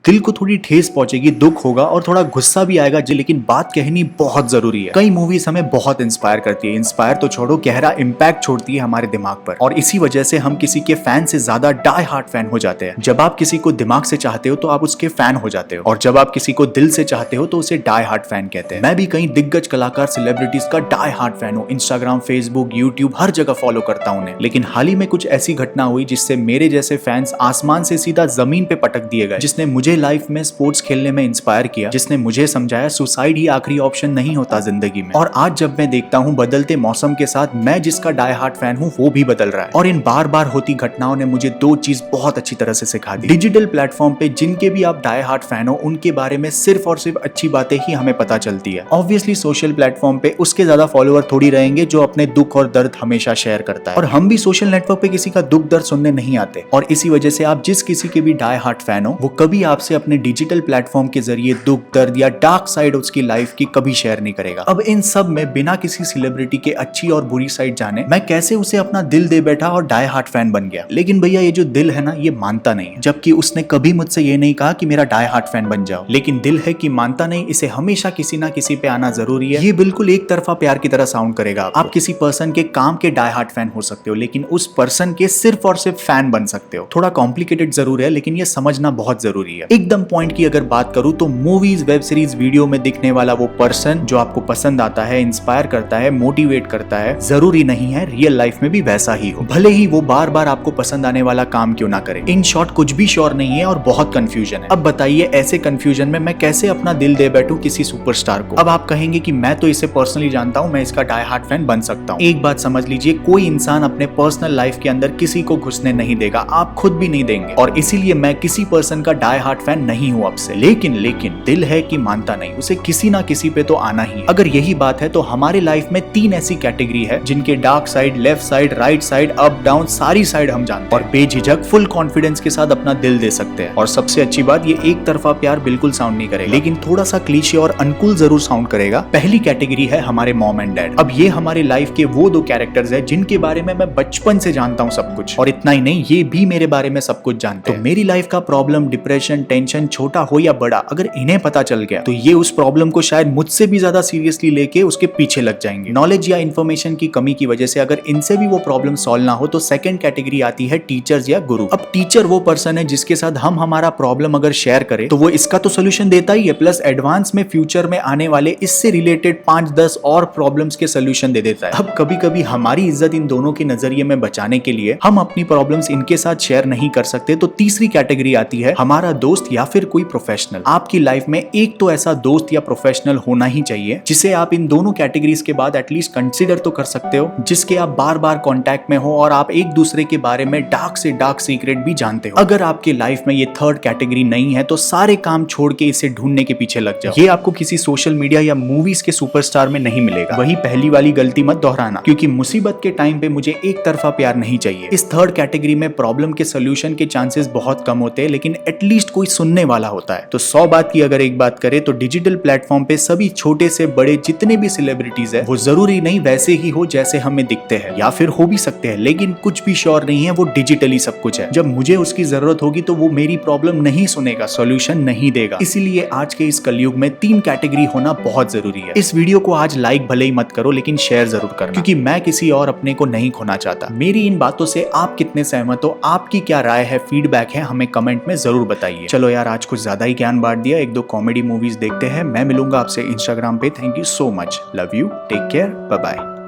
दिल को थोड़ी ठेस पहुंचेगी, दुख होगा और थोड़ा गुस्सा भी आएगा जी, लेकिन बात कहनी बहुत जरूरी है। कई मूवीज हमें बहुत इंस्पायर करती है, इंस्पायर तो छोड़ो गहरा इंपैक्ट छोड़ती है हमारे दिमाग पर, और इसी वजह से हम किसी के फैन से ज्यादा डाई हार्ट फैन हो जाते हैं। जब आप किसी को दिमाग से चाहते हो तो आप उसके फैन हो जाते हो, और जब आप किसी को दिल से चाहते हो तो उसे डाई हार्ट फैन कहते हैं। मैं भी कई दिग्गज कलाकार सेलिब्रिटीज का डाई हार्ट फैन हूँ, इंस्टाग्राम, फेसबुक, यूट्यूब हर जगह फॉलो करता हूँ उन्हें। लेकिन हाल ही में कुछ ऐसी घटना हुई जिससे मेरे जैसे फैंस आसमान से सीधा जमीन पे पटक दिए गए, जिसने मुझे लाइफ में स्पोर्ट्स खेलने में इंस्पायर किया, जिसने मुझे समझाया सुसाइड ही आखिरी ऑप्शन नहीं होता जिंदगी में। और आज जब मैं देखता हूँ बदलते मौसम के साथ मैं जिसका डाई हार्ट फैन हूँ वो भी बदल रहा है, और इन बार बार होती घटनाओं ने मुझे दो चीज बहुत अच्छी तरह से सिखा दी। डिजिटल प्लेटफॉर्म पे जिनके भी आप डाई हार्ट फैन हो उनके बारे में सिर्फ और सिर्फ अच्छी बातें ही हमें पता चलती है। ऑब्वियसली सोशल प्लेटफॉर्म पे उसके ज्यादा फॉलोअर थोड़ी रहेंगे जो अपने दुख और दर्द हमेशा शेयर करता है, और हम भी सोशल नेटवर्क पे किसी का दुख दर्द सुनने नहीं आते। और इसी वजह से आप जिस किसी के भी डाई हार्ट फैन हो वो कभी आपसे अपने डिजिटल प्लेटफॉर्म के जरिए दुख दर्द या डार्क साइड उसकी लाइफ की कभी शेयर नहीं करेगा। अब इन सब में बिना किसी सेलिब्रिटी के अच्छी और बुरी साइड जाने मैं कैसे उसे अपना दिल दे बैठा और डाई हार्ट फैन बन गया। लेकिन भैया ये जो दिल है ना ये मानता नहीं, जबकि उसने कभी मुझसे ये नहीं कहा कि मेरा डाई हार्ट फैन बन जाओ। लेकिन दिल है कि मानता नहीं, इसे हमेशा किसी ना किसी पे आना जरूरी है। ये बिल्कुल एक तरफा प्यार की तरह साउंड करेगा। आप किसी पर्सन के काम के डाई हार्ट फैन हो सकते हो, लेकिन उस पर्सन के सिर्फ और सिर्फ फैन बन सकते हो। थोड़ा कॉम्प्लिकेटेड जरूर है लेकिन ये समझना बहुत जरूरी है। एकदम पॉइंट की अगर बात करूं तो मूवीज, वेब सीरीज, वीडियो में दिखने वाला वो पर्सन जो आपको पसंद आता है, इंस्पायर करता है, मोटिवेट करता है, जरूरी नहीं है रियल लाइफ में भी वैसा ही हो, भले ही वो बार बार आपको पसंद आने वाला काम क्यों ना करे। इन शॉर्ट कुछ भी श्योर नहीं है और बहुत कंफ्यूजन है। अब बताइए ऐसे कंफ्यूजन में मैं कैसे अपना दिल दे बैठूं किसी सुपरस्टार को। अब आप कहेंगे कि मैं तो इसे पर्सनली जानता हूं, मैं इसका डाई हार्ट फैन बन सकता हूं। एक बात समझ लीजिए, कोई इंसान अपने पर्सनल लाइफ के अंदर किसी को घुसने नहीं देगा, आप खुद भी नहीं देंगे, और इसीलिए मैं किसी पर्सन का डाई हार्ट फैन नहीं हूं अब से। लेकिन दिल है कि मानता नहीं, उसे किसी ना किसी पे तो आना ही है। अगर यही बात है तो हमारे लाइफ में 3 ऐसी कैटेगरी है जिनके dark side, left side, right side, up down सारी साइड हम जानते हैं, और बेझिझक फुल कॉन्फिडेंस के साथ अपना दिल दे सकते हैं। और सबसे अच्छी बात, ये एक तरफा प्यार बिल्कुल साउंड नहीं करेगा, लेकिन थोड़ा सा क्लीशे और अनकूल जरूर साउंड करेगा। पहली कैटेगरी है हमारे मॉम एंड डैड। अब ये हमारे लाइफ के वो 2 कैरेक्टर्स है जिनके बारे में मैं बचपन से जानता हूँ सब कुछ, और इतना ही नहीं ये भी मेरे बारे में सब कुछ जानते हैं। तो मेरी लाइफ का प्रॉब्लम, डिप्रेशन, टेंशन छोटा हो या बड़ा, अगर इन्हें पता चल गया तो ये उस प्रॉब्लम को शायद मुझसे भी ज्यादा सीरियसली लेके उसके पीछे लग जाएंगे। नॉलेज या इन्फॉर्मेशन की कमी की वजह से अगर इनसे भी वो प्रॉब्लम सॉल्व ना हो तो सेकंड कैटेगरी आती है टीचर्स या गुरु। अब टीचर वो पर्सन है जिसके साथ हम हमारा प्रॉब्लम अगर शेयर करें तो वो इसका तो सोल्यूशन देता ही है, प्लस एडवांस में फ्यूचर में आने वाले इससे रिलेटेड 5-10 और प्रॉब्लम्स के सोल्यूशन दे देता है। अब कभी कभी हमारी इज्जत इन दोनों के नजरिए में बचाने के लिए हम अपनी प्रॉब्लम्स इनके साथ शेयर नहीं कर सकते, तो तीसरी कैटेगरी आती है हमारा दोस्त या फिर कोई प्रोफेशनल। आपकी लाइफ में एक तो ऐसा दोस्त या प्रोफेशनल होना ही चाहिए जिसे आप इन दोनों कैटेगरीज के बाद एटलीस्ट कंसीडर तो कर सकते हो, जिसके आप बार बार कांटेक्ट में हो और आप एक दूसरे के बारे में डार्क से डार्क सीक्रेट भी जानते हो। अगर आपके लाइफ में ये थर्ड कैटेगरी नहीं है तो सारे काम छोड़ के इसे ढूंढने के पीछे लग जाओ। ये आपको किसी सोशल मीडिया या मूवीज के सुपरस्टार में नहीं मिलेगा। वही पहली वाली गलती मत दोहराना, क्योंकि मुसीबत के टाइम पे मुझे एक तरफा प्यार नहीं चाहिए। इस थर्ड कैटेगरी में प्रॉब्लम के सोल्यूशन के चांसेस बहुत कम होते हैं, लेकिन एटलीस्ट कोई सुनने वाला होता है। तो 100 बात की अगर एक बात करें तो डिजिटल प्लेटफॉर्म पे सभी छोटे से बड़े जितने भी सेलिब्रिटीज है वो जरूरी नहीं वैसे ही हो जैसे हमें दिखते हैं, या फिर हो भी सकते हैं, लेकिन कुछ भी श्योर नहीं है वो डिजिटली सब कुछ है। जब मुझे उसकी जरूरत होगी तो वो मेरी प्रॉब्लम नहीं सुनेगा, सॉल्यूशन नहीं देगा। इसीलिए आज के इस कलयुग में 3 कैटेगरी होना बहुत जरूरी है। इस वीडियो को आज लाइक भले ही मत करो लेकिन शेयर जरूर करना, क्योंकि मैं किसी और अपने को नहीं खोना चाहता। मेरी इन बातों से आप कितने सहमत हो, आपकी क्या राय है, फीडबैक है, हमें कमेंट में जरूर बताइए। चलो यार आज कुछ ज्यादा ही ज्ञान बांट दिया, 1-2 कॉमेडी मूवीज देखते हैं। मैं मिलूंगा आपसे इंस्टाग्राम पे। Thank you so much, love you, take care, bye bye.